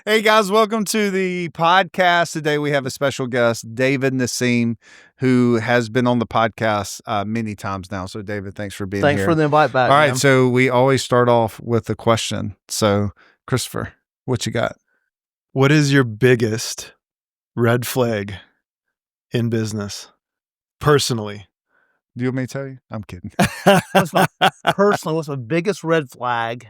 Hey guys, welcome to the podcast. Today we have a special guest, David Naim, who has been on the podcast many times now. So David, thanks for being Thanks here. for the invite back. All right, man. so we always start off with a question. So Christopher, what you got? What is your biggest red flag in business? Personally. Do you want me to tell you? I'm kidding. Personally, what's my biggest red flag?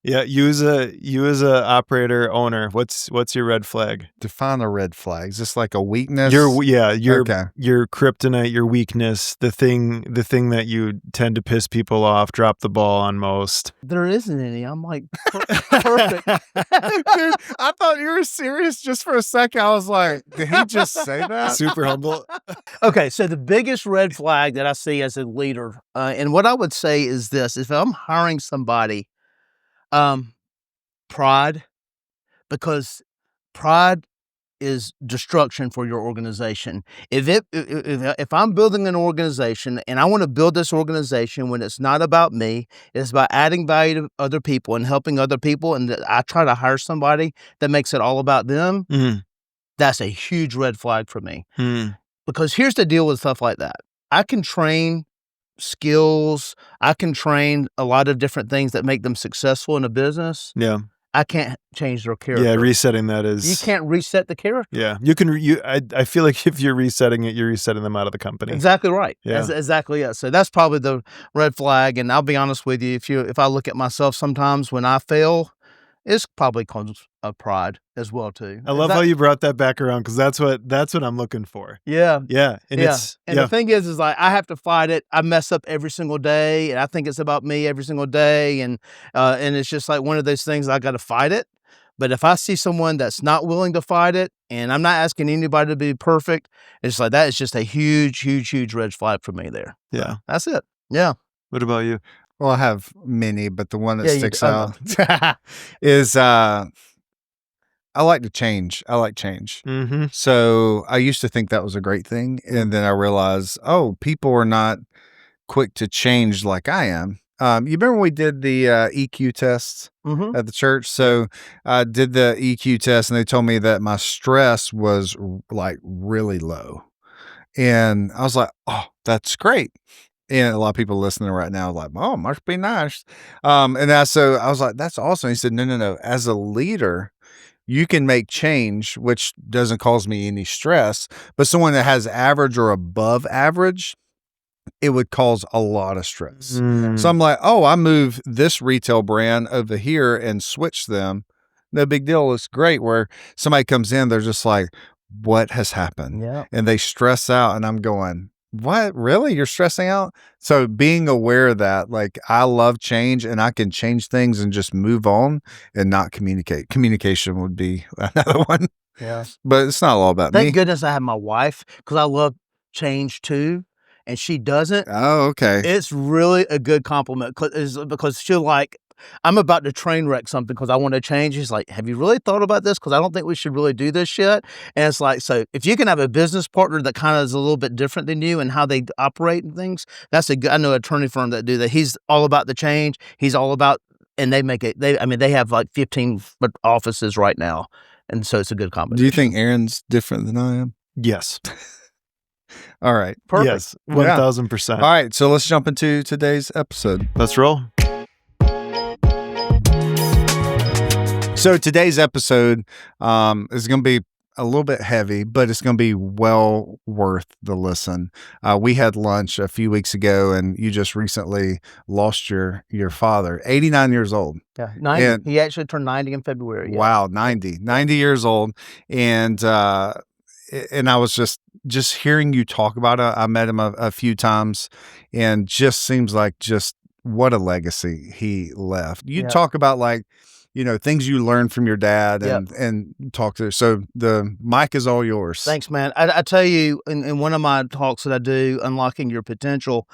Yeah, you as a operator owner, what's your red flag? Define a red flag. Is this like a weakness? Your Okay. your kryptonite, your weakness, the thing that you tend to piss people off, drop the ball on most. There isn't any. I'm like perfect. Dude, I thought you were serious just for a second. I was like, did he just say that? Super humble. Okay, so the biggest red flag that I see as a leader, and what I would say is this: if I'm hiring somebody, pride, because pride is destruction for your organization. If I'm building an organization and I want to build this organization when it's not about me, it's about adding value to other people and helping other people, and I try to hire somebody that makes it all about them, that's a huge red flag for me. Because here's the deal with stuff like that. I can train skills. I can train a lot of different things that make them successful in a business. Yeah. I can't change their character. Yeah, resetting that is... You can't reset the character. Yeah. You can... I feel like if you're resetting it, you're resetting them out of the company. Exactly right. Yeah. That's exactly it. So that's probably the red flag. And I'll be honest with you, if I look at myself sometimes when I fail, it's probably comes of pride as well too. I love how you brought that back around, because that's what I'm looking for. Yeah. Yeah. And the thing is like I have to fight it. I mess up every single day, and I think it's about me every single day, and it's just like one of those things I got to fight it. But if I see someone that's not willing to fight it, and I'm not asking anybody to be perfect, it's like that is just a huge, huge, huge red flag for me there. Yeah. That's it. Yeah. What about you? Well, I have many, but the one that sticks out know. is I like to change. I like change. Mm-hmm. So I used to think that was a great thing. And then I realized, people are not quick to change like I am. You remember when we did the EQ test at the church? So I did the EQ test, and they told me that my stress was like really low. And I was like, oh, that's great. And a lot of people listening right now are like, oh, must be nice. So I was like, that's awesome. He said, no. As a leader, you can make change, which doesn't cause me any stress. But someone that has average or above average, it would cause a lot of stress. So I'm like, I move this retail brand over here and switch them. No big deal. It's great. Where somebody comes in, they're just like, what has happened? Yeah. And they stress out, and I'm going, what? Really? You're stressing out? So being aware of that, like I love change, and I can change things and just move on and not communicate. Communication would be another one. Yeah. But it's not all about me. Thank goodness I have my wife, because I love change too, and she doesn't. Oh, okay. It's really a good compliment, because she'll like, I'm about to train wreck something because I want to change. She's like, have you really thought about this? Because I don't think we should really do this yet. And it's like, so if you can have a business partner that kind of is a little bit different than you and how they operate and things, that's a good, I know an attorney firm that do that. He's all about the change. He's all about, and they make it, they have like 15 offices right now. And so it's a good combination. Do you think Aaron's different than I am? Yes. All right. Perfect. Yes. 1000%. All right. So let's jump into today's episode. Let's roll. So today's episode is going to be a little bit heavy, but it's going to be well worth the listen. We had lunch a few weeks ago, and you just recently lost your father, 89 years old. Yeah, 90. He actually turned 90 in February. Yeah. Wow, 90 years old. And I was just hearing you talk about it. I met him a few times, and just seems like just what a legacy he left. You talk about like, things you learned from your dad and talk to. So the mic is all yours. Thanks, man. I tell you, in one of my talks that I do, Unlocking Your Potential,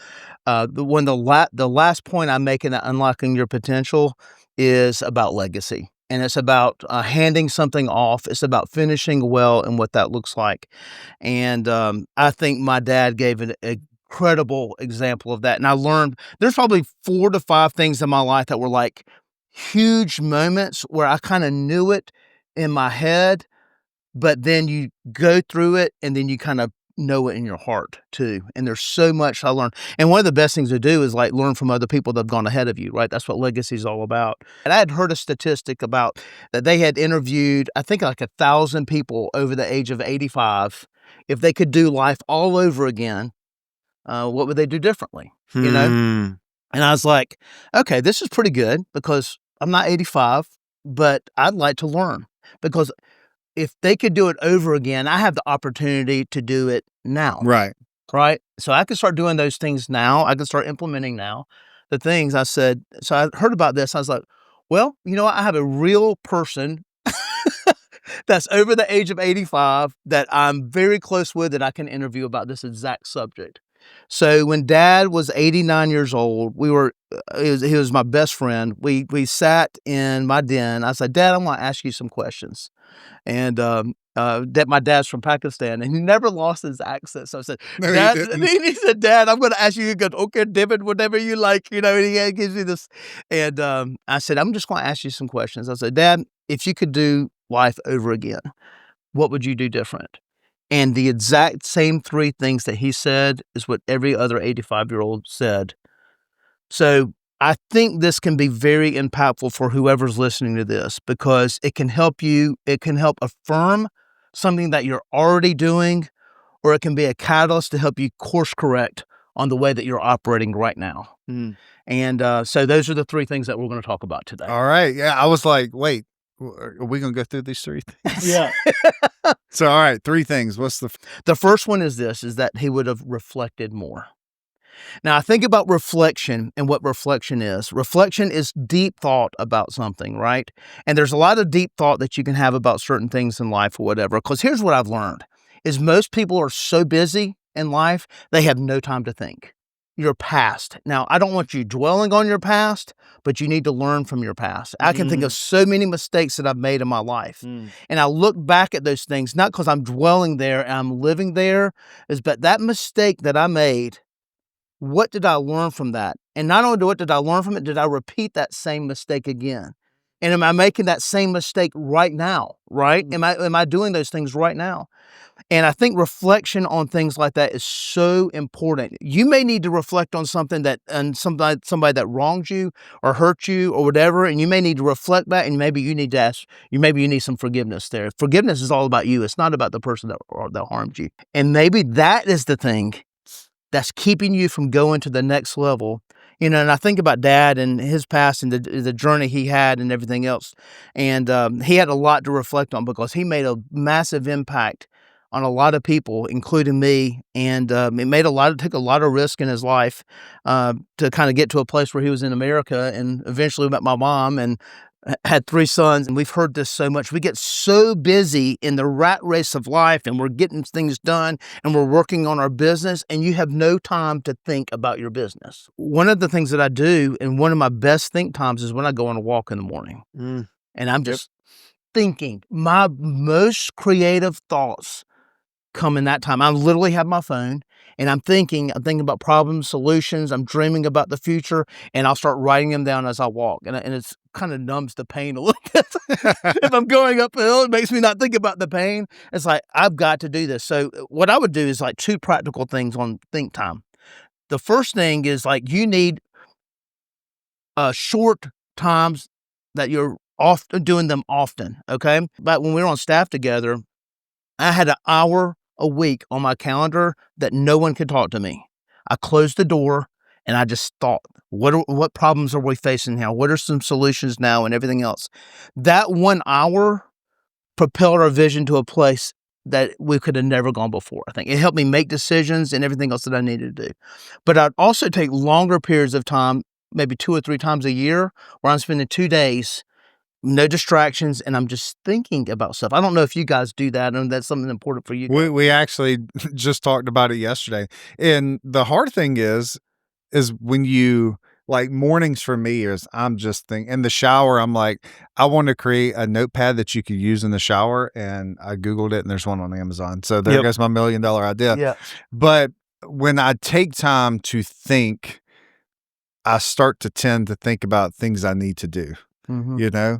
the last point I make in that Unlocking Your Potential is about legacy. And it's about handing something off. It's about finishing well and what that looks like. And I think my dad gave an incredible example of that. And I learned there's probably 4 to 5 things in my life that were like huge moments where I kind of knew it in my head, but then you go through it and then you kind of know it in your heart too. And there's so much I learned. And one of the best things to do is like learn from other people that have gone ahead of you, right? That's what legacy is all about. And I had heard a statistic about that they had interviewed, I think like 1,000 people over the age of 85. If they could do life all over again, what would they do differently? You know? And I was like, okay, this is pretty good because I'm not 85, but I'd like to learn because if they could do it over again, I have the opportunity to do it now. Right. Right. So I can start doing those things now. I can start implementing now the things I said. So I heard about this. I was like, well, you know what? I have a real person that's over the age of 85 that I'm very close with that I can interview about this exact subject. So when Dad was 89 years old, he was my best friend. We sat in my den. I said, Dad, I want to ask you some questions. And that my dad's from Pakistan, and he never lost his accent. So I said, No, Dad, he didn't. he said, Dad, I'm going to ask you. He goes, okay, David, whatever you like, you know. And he gives me this, and I said, I'm just going to ask you some questions. I said, Dad, if you could do life over again, what would you do different? And the exact same three things that he said is what every other 85-year-old said. So I think this can be very impactful for whoever's listening to this because it can help you, it can help affirm something that you're already doing, or it can be a catalyst to help you course correct on the way that you're operating right now. And so those are the three things that we're going to talk about today. All right. Yeah. I was like, wait, are we going to go through these three things? Yeah. So, all right, three things. What's the first one is this, is that he would have reflected more. Now, I think about reflection and what reflection is. Reflection is deep thought about something, right? And there's a lot of deep thought that you can have about certain things in life or whatever. Because here's what I've learned, is most people are so busy in life, they have no time to think. Your past. Now, I don't want you dwelling on your past, but you need to learn from your past. I can think of so many mistakes that I've made in my life. And I look back at those things, not because I'm dwelling there and I'm living there, but that mistake that I made, what did I learn from that? And not only what did I learn from it, did I repeat that same mistake again? And am I making that same mistake right now, right? Am I doing those things right now? And I think reflection on things like that is so important. You may need to reflect on something and somebody that wronged you or hurt you or whatever, and you may need to reflect back, and maybe you need to ask, maybe you need some forgiveness there. Forgiveness is all about you. It's not about the person that harmed you. And maybe that is the thing that's keeping you from going to the next level. You know, and I think about Dad and his past and the journey he had and everything else. And he had a lot to reflect on because he made a massive impact on a lot of people, including me. And it took a lot of risk in his life to kind of get to a place where he was in America and eventually met my mom and had 3 sons. And we've heard this so much. We get so busy in the rat race of life and we're getting things done and we're working on our business and you have no time to think about your business. One of the things that I do and one of my best think times is when I go on a walk in the morning and I'm just thinking. My most creative thoughts come in that time. I literally have my phone and I'm thinking about problems, solutions. I'm dreaming about the future and I'll start writing them down as I walk. And it's kind of numbs the pain a little bit. If I'm going uphill, it makes me not think about the pain. It's like, I've got to do this. So what I would do is like 2 practical things on think time. The first thing is like, you need short times that you're doing them often. Okay. But when we were on staff together, I had an hour a week on my calendar that no one could talk to me. I closed the door and I just thought, what problems are we facing now? What are some solutions now and everything else? That 1 hour propelled our vision to a place that we could have never gone before. I think it helped me make decisions and everything else that I needed to do. But I'd also take longer periods of time, maybe 2 or 3 times a year, where I'm spending 2 days, no distractions, and I'm just thinking about stuff. I don't know if you guys do that, and that's something important for you guys. We actually just talked about it yesterday. And the hard thing is when you like mornings for me is I'm just thinking in the shower, I'm like, I want to create a notepad that you could use in the shower. And I Googled it and there's one on Amazon. So there goes my $1 million idea. Yeah. But when I take time to think, I start to tend to think about things I need to do. you know?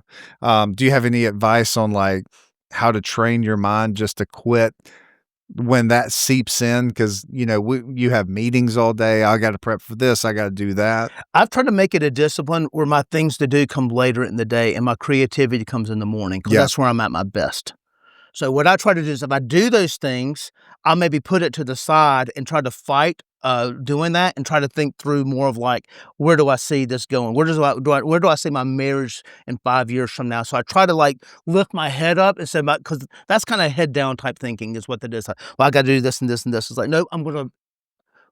Do you have any advice on like how to train your mind just to quit when that seeps in? Cause you know, you have meetings all day. I got to prep for this. I got to do that. I've tried to make it a discipline where my things to do come later in the day and my creativity comes in the morning because that's where I'm at my best. So what I try to do is if I do those things, I'll maybe put it to the side and try to fight doing that and try to think through more of like, where do I see this going? Where do I see my marriage in 5 years from now? So I try to like lift my head up and say, because that's kind of head down type thinking is what it is. Like, well, I got to do this and this and this. It's like, no, I'm going to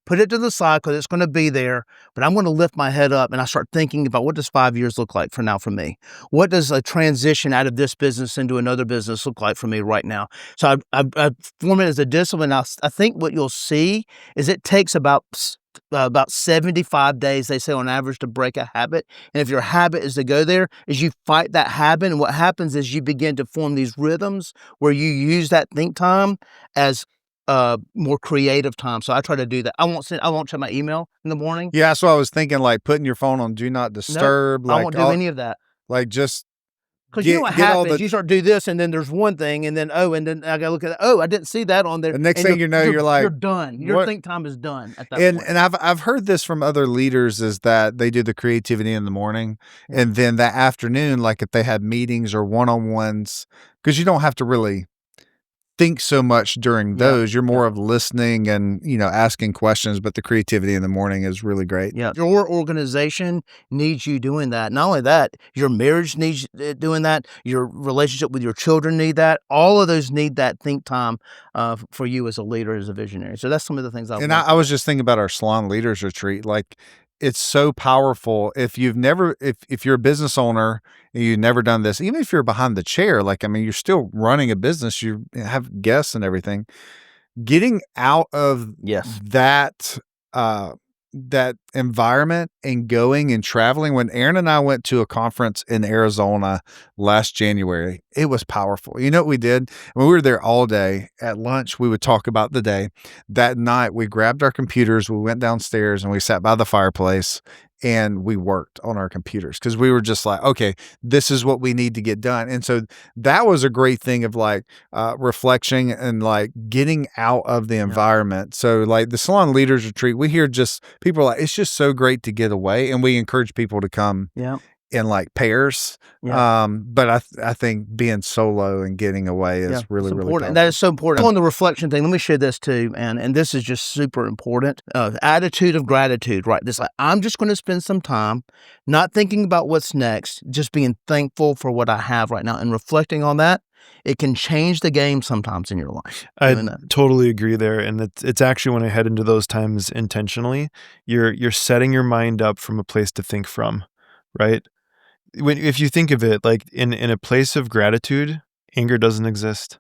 put it to the side because it's going to be there, but I'm going to lift my head up and I start thinking about what does 5 years look like for me? What does a transition out of this business into another business look like for me right now? So I form it as a discipline. I think what you'll see is it takes about 75 days, they say on average, to break a habit. And if your habit is to go there, is you fight that habit. And what happens is you begin to form these rhythms where you use that think time as more creative time. So I try to do that. I won't check my email in the morning. Yeah. So I was thinking like putting your phone on do not disturb. Nope, I won't do any of that. Like just because you know what happens. You start to do this, and then there's one thing, and then and then I gotta look at it. Oh, I didn't see that on there. The next thing you know, you're like, you're done. Your think time is done at that point. And I've heard this from other leaders is that they do the creativity in the morning, and then that afternoon, like if they have meetings or one-on-ones, because you don't have to really think so much during those. You're more of listening and, you know, asking questions, but the creativity in the morning is really great. Yeah. Your organization needs you doing that. Not only that, your marriage needs doing that. Your relationship with your children need that. All of those need that think time for you as a leader, as a visionary. So that's some of the things I was just thinking about our Salon Leaders Retreat. Like, it's so powerful. If you're a business owner and you've never done this, even if you're behind the chair, like, I mean, you're still running a business, you have guests and everything, getting out of that environment and going and traveling. When Aaron and I went to a conference in Arizona last January, it was powerful. You know what we did? When we were there all day, at lunch, we would talk about the day. That night, we grabbed our computers, we went downstairs and we sat by the fireplace and we worked on our computers because we were just like, okay, this is what we need to get done. And so that was a great thing of like reflection and like getting out of the environment. So like the Salon Leaders Retreat, we hear just people are like, it's just so great to get away. And we encourage people to come in like pairs. But I think being solo and getting away is really important. Powerful. That is so important. On the reflection thing, let me share this too, and this is just super important. Attitude of gratitude, right? This like, I'm just going to spend some time not thinking about what's next, just being thankful for what I have right now and reflecting on that. It can change the game sometimes in your life. I totally agree there. And it's actually when I head into those times intentionally, you're setting your mind up from a place to think from, right? If you think of it, like in a place of gratitude, anger doesn't exist,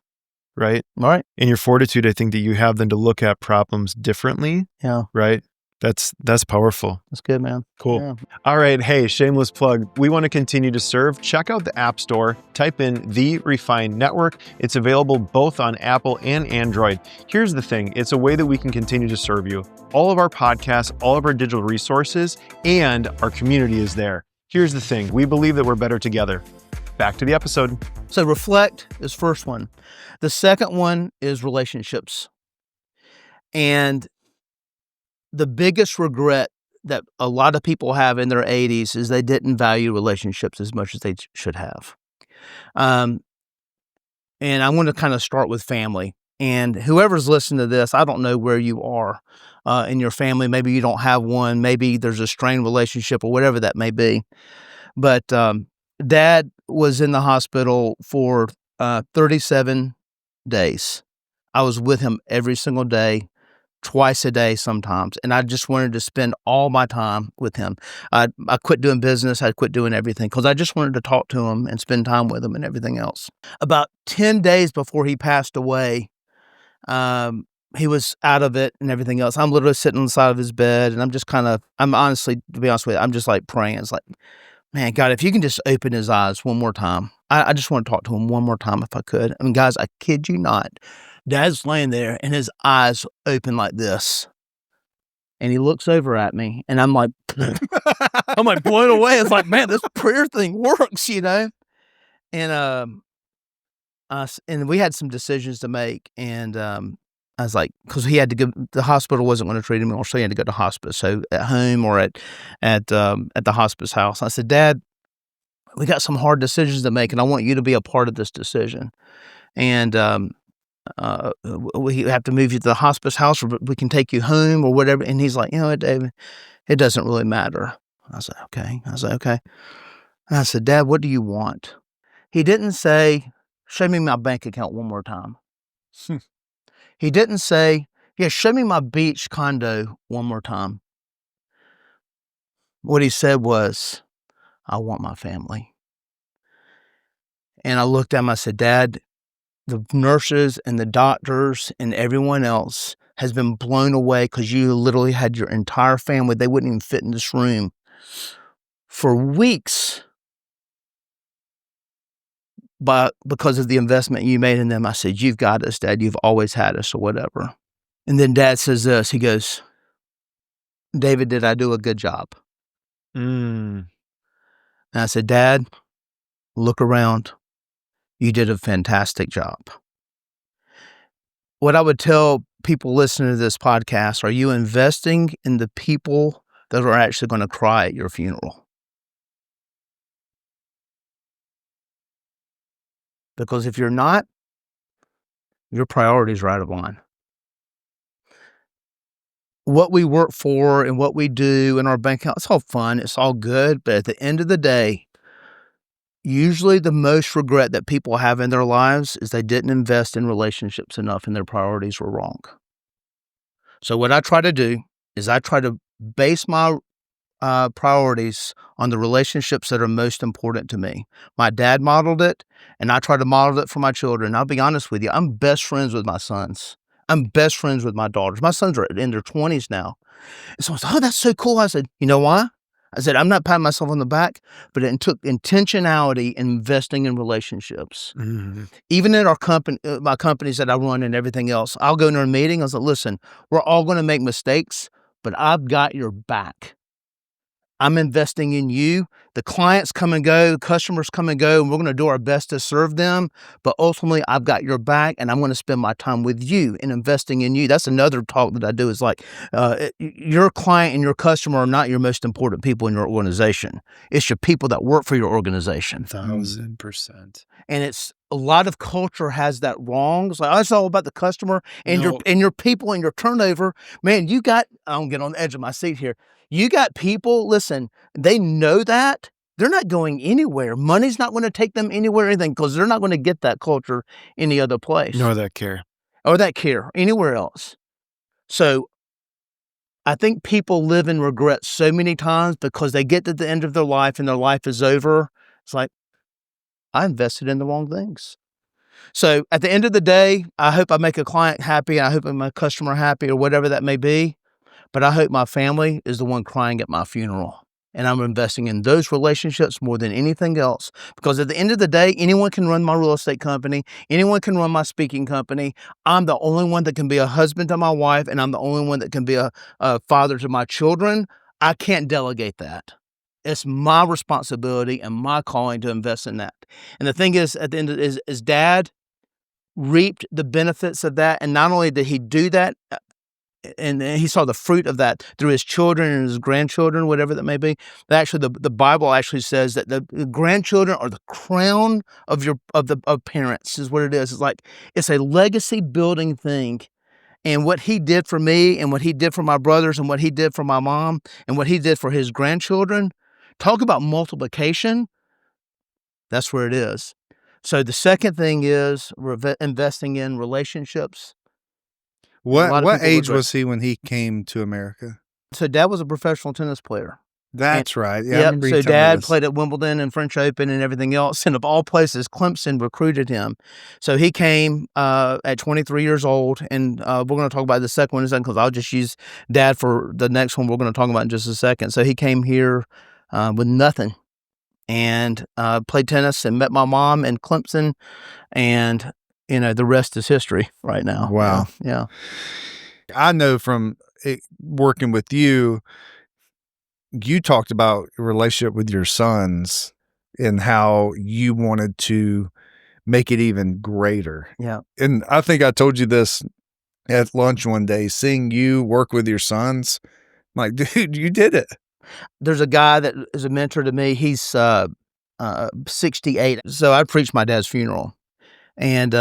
right? Right. In your fortitude, I think that you have then to look at problems differently. Yeah. Right. That's powerful. That's good, man. Cool. Yeah. All right. Hey, shameless plug. We want to continue to serve. Check out the App Store. Type in The Refined Network. It's available both on Apple and Android. Here's the thing. It's a way that we can continue to serve you. All of our podcasts, all of our digital resources, and our community is there. Here's the thing. We believe that we're better together. Back to the episode. So reflect is first one. The second one is relationships. And the biggest regret that a lot of people have in their 80s is they didn't value relationships as much as they should have. And I want to kind of start with family. And whoever's listening to this, I don't know where you are in your family. Maybe you don't have one. Maybe there's a strained relationship or whatever that may be. But Dad was in the hospital for 37 days. I was with him every single day, twice a day sometimes. And I just wanted to spend all my time with him. I quit doing business. I quit doing everything because I just wanted to talk to him and spend time with him and everything else. About 10 days before he passed away, he was out of it and everything else. I'm literally sitting on the side of his bed and I'm honestly, to be honest with you, I'm just like praying. It's like, man, God, if you can just open his eyes one more time. I just want to talk to him one more time if I could. I mean, guys, I kid you not. Dad's laying there and his eyes open like this. And he looks over at me, and I'm like, I'm like blown away. It's like, man, this prayer thing works, you know? And and we had some decisions to make, and I was like, because he had to go, the hospital wasn't going to treat him anymore, so he had to go to hospice. So at home or at the hospice house, I said, Dad, we got some hard decisions to make, and I want you to be a part of this decision. And we have to move you to the hospice house, or we can take you home or whatever. And he's like, you know what, David, it doesn't really matter. I said, okay. And I said, Dad, what do you want? He didn't say, show me my bank account one more time. He didn't say, yeah, show me my beach condo one more time. What he said was, I want my family. And I looked at him, I said, Dad, the nurses and the doctors and everyone else has been blown away because you literally had your entire family. They wouldn't even fit in this room for weeks because of the investment you made in them. I said, you've got us, Dad. You've always had us or whatever. And then Dad says this. He goes, David, did I do a good job? And I said, Dad, look around. You did a fantastic job. What I would tell people listening to this podcast, are you investing in the people that are actually going to cry at your funeral? Because if you're not, your priorities are out of line. What we work for and what we do in our bank account, it's all fun, it's all good, but at the end of the day, usually the most regret that people have in their lives is they didn't invest in relationships enough and their priorities were wrong. So what I try to do is I try to base my priorities on the relationships that are most important to me. My dad modeled it, and I try to model it for my children. I'll be honest with you, I'm best friends with my sons. I'm best friends with my daughters. My sons are in their 20s now. And so I said, oh, that's so cool. I said, you know why? I said, I'm not patting myself on the back, but it took intentionality in investing in relationships. Mm-hmm. Even in our company, my companies that I run and everything else, I'll go into a meeting. I was like, listen, we're all going to make mistakes, but I've got your back. I'm investing in you. The clients come and go, the customers come and go, and we're going to do our best to serve them. But ultimately, I've got your back, and I'm going to spend my time with you and investing in you. That's another talk that I do is like, your client and your customer are not your most important people in your organization. It's your people that work for your organization. 1,000%. And it's a lot of culture has that wrong. It's like, oh, it's all about the customer and your people and your turnover. Man, I don't get on the edge of my seat here. You got people, listen, they know that. They're not going anywhere. Money's not going to take them anywhere or anything because they're not going to get that culture any other place. Nor that care. Or that care anywhere else. So I think people live in regret so many times because they get to the end of their life and their life is over. It's like, I invested in the wrong things. So at the end of the day, I hope I make a client happy. I hope I make a customer happy or whatever that may be. But I hope my family is the one crying at my funeral. And I'm investing in those relationships more than anything else. Because at the end of the day, anyone can run my real estate company. Anyone can run my speaking company. I'm the only one that can be a husband to my wife. And I'm the only one that can be a father to my children. I can't delegate that. It's my responsibility and my calling to invest in that. And the thing is, at the end of it, is Dad reaped the benefits of that. And not only did he do that, and he saw the fruit of that through his children and his grandchildren, whatever that may be. Actually, the Bible actually says that the grandchildren are the crown of parents, is what it is. It's like, it's a legacy building thing. And what he did for me and what he did for my brothers and what he did for my mom and what he did for his grandchildren, talk about multiplication. That's where it is. So the second thing is investing in relationships. What age was he when he came to America? So Dad was a professional tennis player. That's right. Yeah. Yep. So Dad played at Wimbledon and French Open and everything else. And of all places, Clemson recruited him. So he came at 23 years old. And we're going to talk about the second one in a second because I'll just use Dad for the next one we're going to talk about in just a second. So he came here with nothing and played tennis and met my mom in Clemson. And the rest is history right now. Wow. Yeah. I know from working with you, you talked about your relationship with your sons and how you wanted to make it even greater. Yeah. And I think I told you this at lunch one day, seeing you work with your sons, I'm like, dude, you did it. There's a guy that is a mentor to me. He's 68. So I preached my dad's funeral, and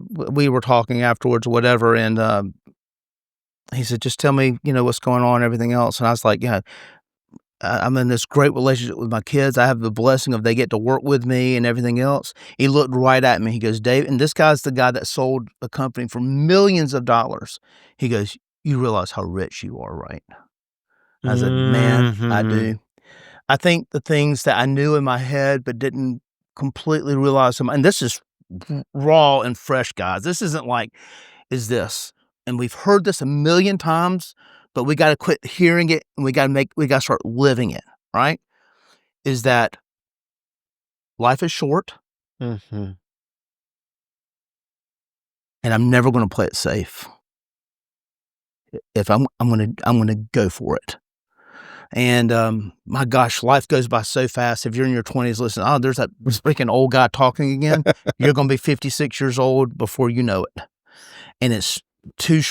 we were talking afterwards or whatever, and he said, "Just tell me, what's going on and everything else." And I was like, "Yeah, I'm in this great relationship with my kids. I have the blessing of they get to work with me and everything else." He looked right at me. He goes, "Dave," and this guy's the guy that sold a company for millions of dollars. He goes, "You realize how rich you are, right?" I said, "Man, I do." I think the things that I knew in my head but didn't completely realize them, and this is raw and fresh, guys. This isn't like, is this? And we've heard this a million times, but we got to quit hearing it and we got to start living it, right? Is that life is short Mm-hmm. and I'm never going to play it safe. If I'm going to go for it. And my gosh, life goes by so fast. If you're in your 20s, listen, oh, there's that freaking old guy talking again. You're going to be 56 years old before you know it. And it's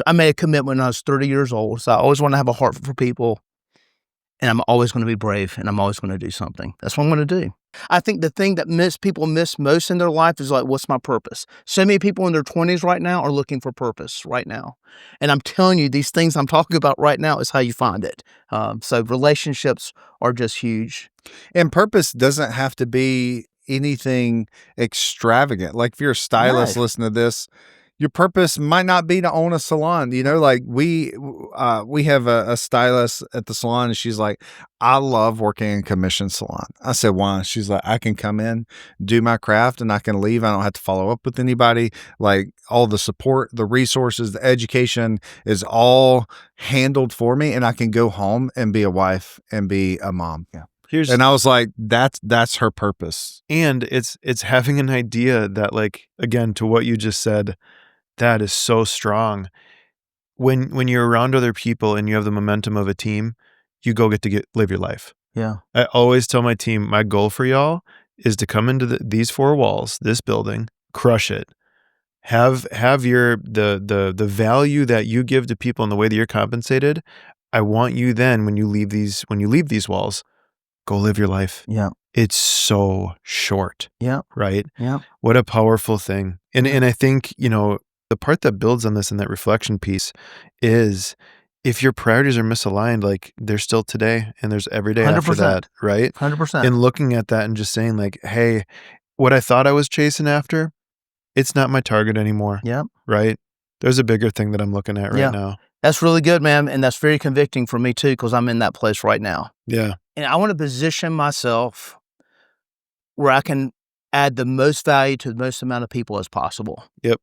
I made a commitment when I was 30 years old. So I always want to have a heart for people. And I'm always going to be brave and I'm always going to do something. That's what I'm going to do. I think the thing that people miss most in their life is like, what's my purpose? So many people in their 20s right now are looking for purpose right now. And I'm telling you, these things I'm talking about right now is how you find it. So relationships are just huge. And purpose doesn't have to be anything extravagant. Like if you're a stylist, No. listen to this. Your purpose might not be to own a salon. Like we have a stylist at the salon, and she's like, I love working in a commission salon. I said, why? She's like, I can come in, do my craft, and I can leave. I don't have to follow up with anybody. Like all the support, the resources, the education is all handled for me, and I can go home and be a wife and be a mom. Yeah. And I was like, that's her purpose. And it's having an idea that, like, again, to what you just said, that is so strong. When you're around other people and you have the momentum of a team, you go get to live your life. Yeah. I always tell my team, my goal for y'all is to come into these four walls, this building, crush it. Have the value that you give to people and the way that you're compensated. I want you then when you leave these walls, go live your life. Yeah. It's so short. Yeah. Right? Yeah. What a powerful thing. And I think, the part that builds on this and that reflection piece is if your priorities are misaligned, like there's still today and there's every day 100%. after that, right? 100%. And looking at that and just saying like, hey, what I thought I was chasing after, it's not my target anymore. Yeah. Right? There's a bigger thing that I'm looking at right now. That's really good, man. And that's very convicting for me too, because I'm in that place right now. Yeah. And I want to position myself where I can add the most value to the most amount of people as possible. Yep.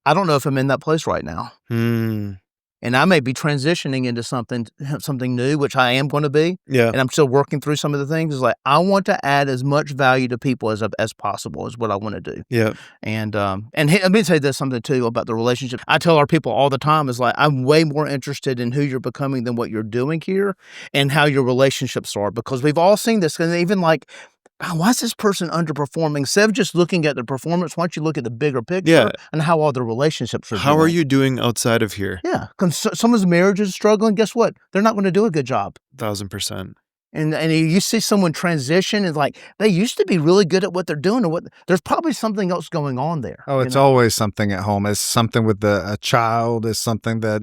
I don't know if I'm in that place right now. And I may be transitioning into something new, which I am going to be. Yeah. And I'm still working through some of the things. It's like, I want to add as much value to people as possible is what I want to do. Yeah. And let me say this something too about the relationship. I tell our people all the time is like, I'm way more interested in who you're becoming than what you're doing here and how your relationships are, because we've all seen this. And even like, oh, why is this person underperforming? Instead of just looking at the performance, why don't you look at the bigger picture and how all the relationships are doing? How are you doing outside of here? Yeah. Someone's marriage is struggling. Guess what? They're not going to do a good job. 1000%. And you see someone transition, and like they used to be really good at what they're doing, or there's probably something else going on there. Oh, it's always something at home. It's something with a child. It's something that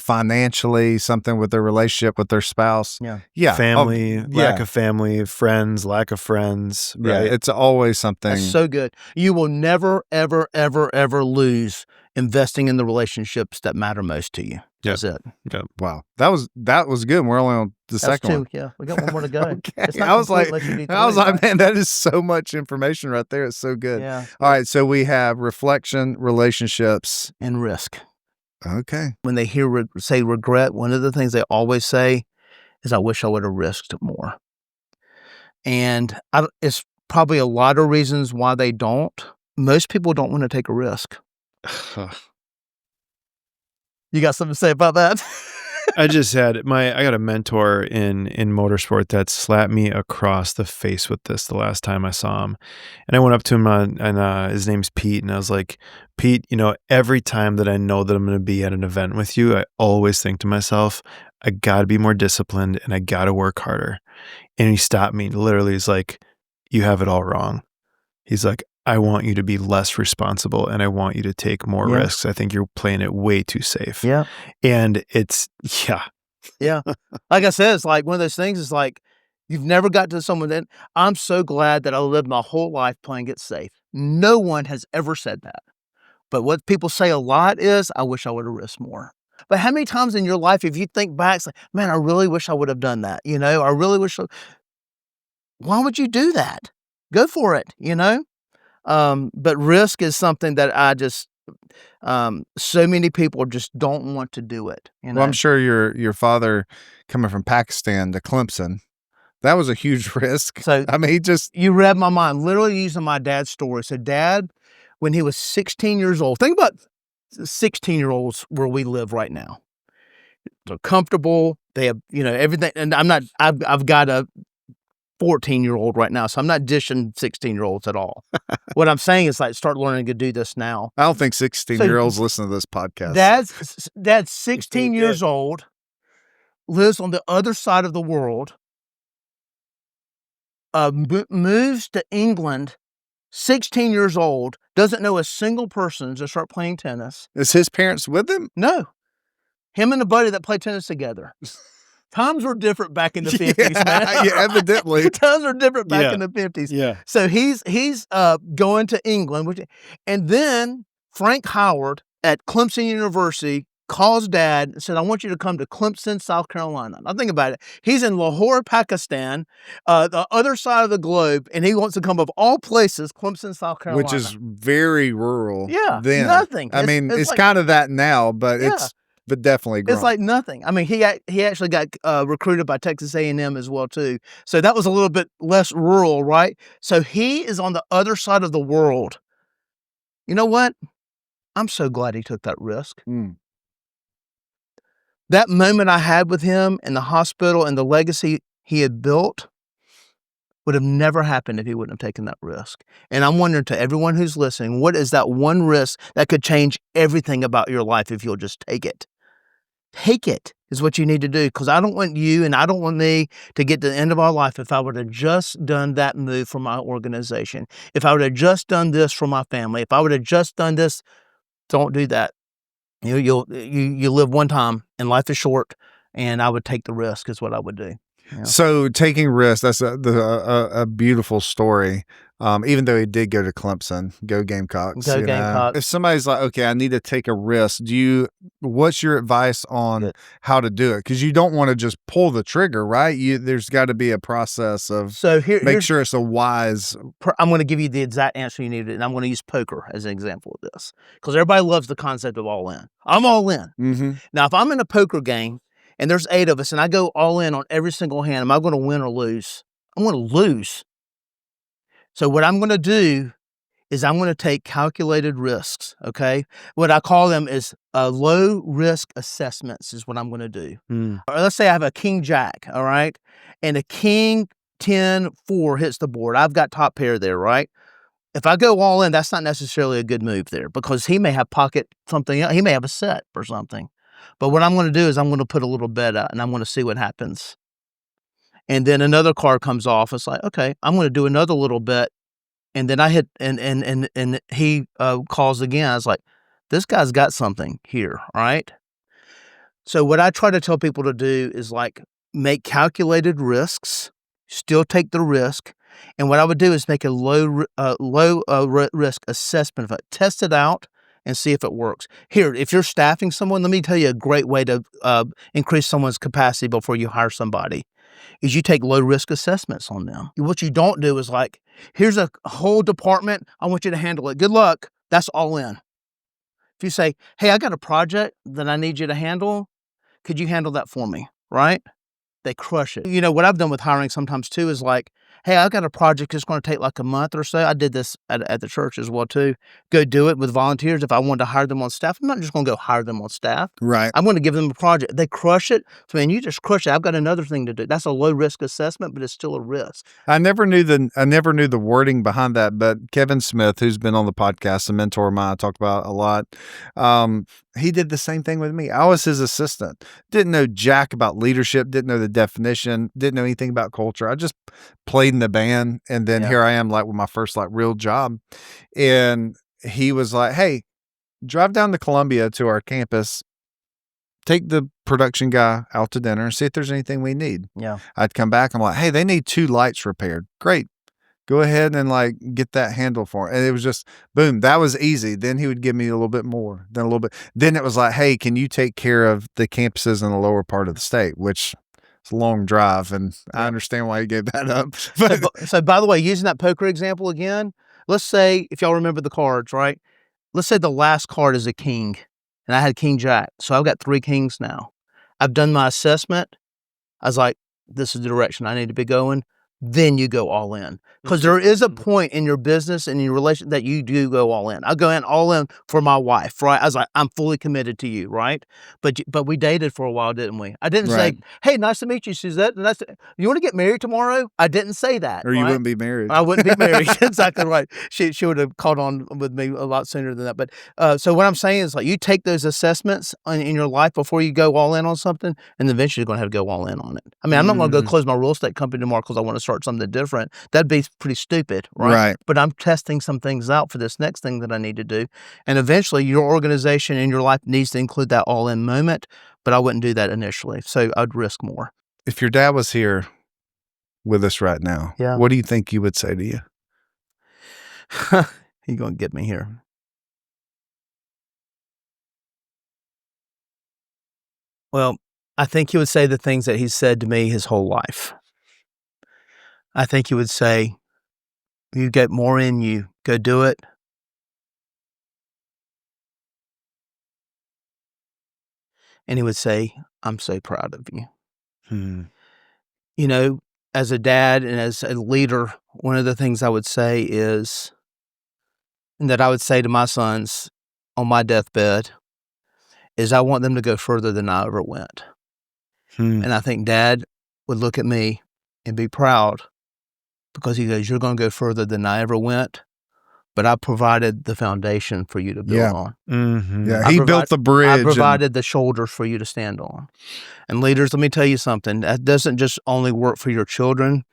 financially, something with their relationship with their spouse. Yeah. Family, lack of family, friends, lack of friends. Right. Yeah, it's always something. That's so good. You will never, ever, ever, ever lose investing in the relationships that matter most to you. That's it. Yeah. Wow. That was good. We're only on the second one. Yeah. We got one more to go. Okay. I was like, man, that is so much information right there. It's so good. Yeah. All right. So we have reflection, relationships, and risk. Okay. When they say regret, one of the things they always say is, I wish I would have risked more. And it's probably a lot of reasons why they don't. Most people don't want to take a risk. You got something to say about that? I got a mentor in motorsport that slapped me across the face with this the last time I saw him. And I went up to him and his name's Pete. And I was like, Pete, every time that I know that I'm going to be at an event with you, I always think to myself, I got to be more disciplined and I got to work harder. And he stopped me. Literally, he's like, you have it all wrong. He's like, I want you to be less responsible and I want you to take more risks. I think you're playing it way too safe. Yeah. And Yeah. Like I said, it's like one of those things. It's like you've never got to someone that I'm so glad that I lived my whole life playing it safe. No one has ever said that. But what people say a lot is, I wish I would have risked more. But how many times in your life, if you think back, it's like, man, I really wish I would have done that. I really wish. Why would you do that? Go for it, But risk is something that I just, so many people just don't want to do it. Well, I'm sure your father coming from Pakistan to Clemson, that was a huge risk. So I mean, you read my mind, literally using my dad's story. So Dad, when he was 16 years old, think about 16-year-olds where we live right now. They're comfortable. They have, everything. And I've got a 14-year-old right now, so I'm not dishing 16-year-olds at all. What I'm saying is like, start learning to do this now. I don't think 16-year-olds listen to this podcast. Dad's 16 years old, lives on the other side of the world, moves to England, 16 years old, doesn't know a single person to start playing tennis. Is his parents with him? No. Him and a buddy that played tennis together. Times were different back in the 50s, man. Yeah, evidently. Times were different back in the 50s. Yeah. So he's going to England, and then Frank Howard at Clemson University calls Dad and said, I want you to come to Clemson, South Carolina. Now think about it. He's in Lahore, Pakistan, the other side of the globe, and he wants to come of all places, Clemson, South Carolina. Which is very rural. Yeah, then. nothing. It's like, kind of that now, but but definitely grown. It's like nothing. I mean, he actually got recruited by Texas A&M as well too. So that was a little bit less rural, right? So he is on the other side of the world. You know what? I'm so glad he took that risk. That moment I had with him in the hospital and the legacy he had built would have never happened if he wouldn't have taken that risk. And I'm wondering to everyone who's listening, what is that one risk that could change everything about your life if you'll just take it? Take it is what you need to do, because I don't want you and I don't want me to get to the end of our life if I would have just done that move for my organization. If I would have just done this for my family. If I would have just done this, don't do that. You live one time and life is short, and I would take the risk is what I would do. Yeah. So taking risks, that's a beautiful story. Even though he did go to Clemson, go Gamecocks. Go Gamecocks. If somebody's like, okay, I need to take a risk, what's your advice on how to do it? Because you don't want to just pull the trigger, right? There's got to be a process of make sure it's a wise. I'm going to give you the exact answer you needed, and I'm going to use poker as an example of this, because everybody loves the concept of all in. I'm all in. Mm-hmm. Now, if I'm in a poker game and there's 8 of us, and I go all in on every single hand, am I going to win or lose? I'm going to lose. So what I'm going to do is I'm going to take calculated risks, okay? What I call them is low risk assessments is what I'm going to do. Or let's say I have a king jack, all right? And a king 10-4 hits the board. I've got top pair there, right? If I go all in, that's not necessarily a good move there, because he may have pocket something else. He may have a set or something. But what I'm going to do is I'm going to put a little bet out, and I'm going to see what happens. And then another card comes off. It's like, okay, I'm going to do another little bet. And then I hit, and he calls again. I was like, this guy's got something here, all right? So what I try to tell people to do is like make calculated risks, still take the risk. And what I would do is make a low risk assessment of it, test it out, and see if it works. Here, if you're staffing someone, let me tell you a great way to increase someone's capacity before you hire somebody is you take low risk assessments on them. What you don't do is like, here's a whole department, I want you to handle it. Good luck. That's all in. If you say, hey, I got a project that I need you to handle, could you handle that for me? Right? They crush it. You know, what I've done with hiring sometimes too is like, hey, I've got a project that's going to take like a month or so. I did this at the church as well too. Go do it with volunteers. If I wanted to hire them on staff, I'm not just going to go hire them on staff. Right. I'm going to give them a project. They crush it. So, man, you just crush it. I've got another thing to do. That's a low risk assessment, but it's still a risk. I never knew the wording behind that, but Kevin Smith, who's been on the podcast, a mentor of mine, I talked about a lot. He did the same thing with me. I was his assistant. Didn't know jack about leadership, didn't know the definition, didn't know anything about culture. I just played in the band, and then here I am, like with my first like real job. And he was like, "Hey, drive down to Columbia to our campus. Take the production guy out to dinner and see if there's anything we need." Yeah. I'd come back. I'm like, "Hey, they need 2 lights repaired." Great. Go ahead and like get that handle for it. And it was just boom. That was easy. Then he would give me a little bit more, then a little bit. Then it was like, "Hey, can you take care of the campuses in the lower part of the state?" Which it's a long drive, and I understand why he gave that up. But So by the way, using that poker example again, let's say, if y'all remember the cards, right? Let's say the last card is a king, and I had king jack. So I've got 3 kings now. I've done my assessment. I was like, this is the direction I need to be going. Then you go all in. Because there is a point in your business and your relation that you do go all in. I go in all in for my wife, right? I was like, I'm fully committed to you, right? But we dated for a while, didn't we? I didn't say, hey, nice to meet you, Suzette. You want to get married tomorrow? I didn't say that. Or you wouldn't be married. I wouldn't be married. Exactly right. She would have caught on with me a lot sooner than that. But so what I'm saying is, like, you take those assessments in your life before you go all in on something, and eventually you're going to have to go all in on it. I mean, I'm not going to go close my real estate company tomorrow because I want to start something different. That'd be pretty stupid, right? But I'm testing some things out for this next thing that I need to do. And eventually your organization and your life needs to include that all in moment, but I wouldn't do that initially. So I'd risk more. If your dad was here with us right now, what do you think you would say to you? You're going to get me here. Well, I think he would say the things that he's said to me his whole life. I think he would say, you get more in you, go do it. And he would say, I'm so proud of you. You know, as a dad and as a leader, one of the things I would say is, and that I would say to my sons on my deathbed, is I want them to go further than I ever went. And I think Dad would look at me and be proud because he goes, you're going to go further than I ever went, but I provided the foundation for you to build on. Yeah, he built the bridge. I provided the shoulders for you to stand on. And leaders, let me tell you something. That doesn't just only work for your children.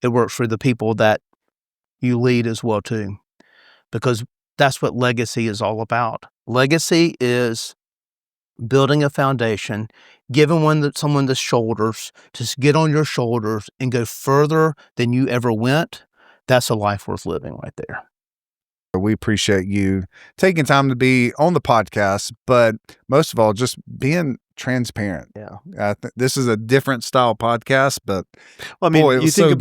It works for the people that you lead as well too, because that's what legacy is all about. Legacy is building a foundation, giving someone the shoulders to get on your shoulders and go further than you ever went. That's a life worth living right there. We appreciate you taking time to be on the podcast, but most of all, just being transparent. Yeah. This is a different style podcast, but well, I mean, boy, you think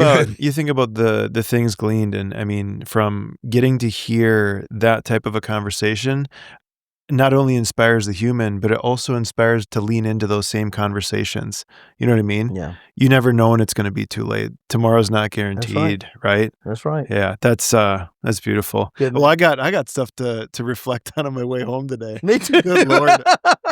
about the things gleaned, and I mean, from getting to hear that type of a conversation, not only inspires the human, but it also inspires to lean into those same conversations. You know what I mean? Yeah. You never know when it's going to be too late. Tomorrow's not guaranteed, right? That's right. Yeah, that's beautiful. Good. Well, I got stuff to reflect on my way home today. Me too. Good Lord.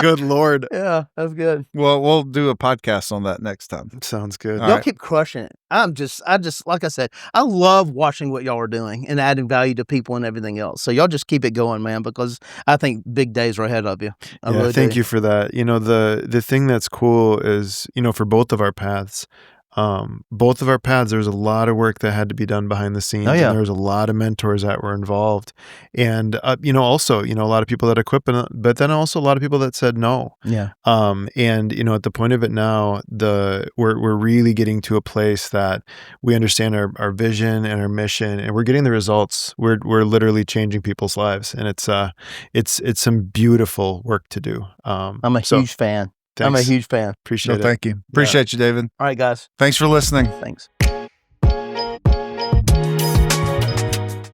Good Lord. Yeah, that's good. Well, we'll do a podcast on that next time. Sounds good. Y'all keep crushing it. I just, like I said, I love watching what y'all are doing and adding value to people and everything else. So y'all just keep it going, man, because I think big days are ahead of you. I really thank do. you for that. You know, the thing that's cool is, you know, for both of our paths, there's a lot of work that had to be done behind the scenes. Oh, yeah. And there was a lot of mentors that were involved. And, you know, also, you know, a lot of people that equip, but then also a lot of people that said no. Yeah. And, you know, at the point of it now, we're really getting to a place that we understand our vision and our mission, and we're getting the results. We're literally changing people's lives, and it's some beautiful work to do. I'm a huge fan. Thanks. I'm a huge fan. Appreciate it. Thank you. Appreciate you, David. All right, guys. Thanks for listening. Thanks.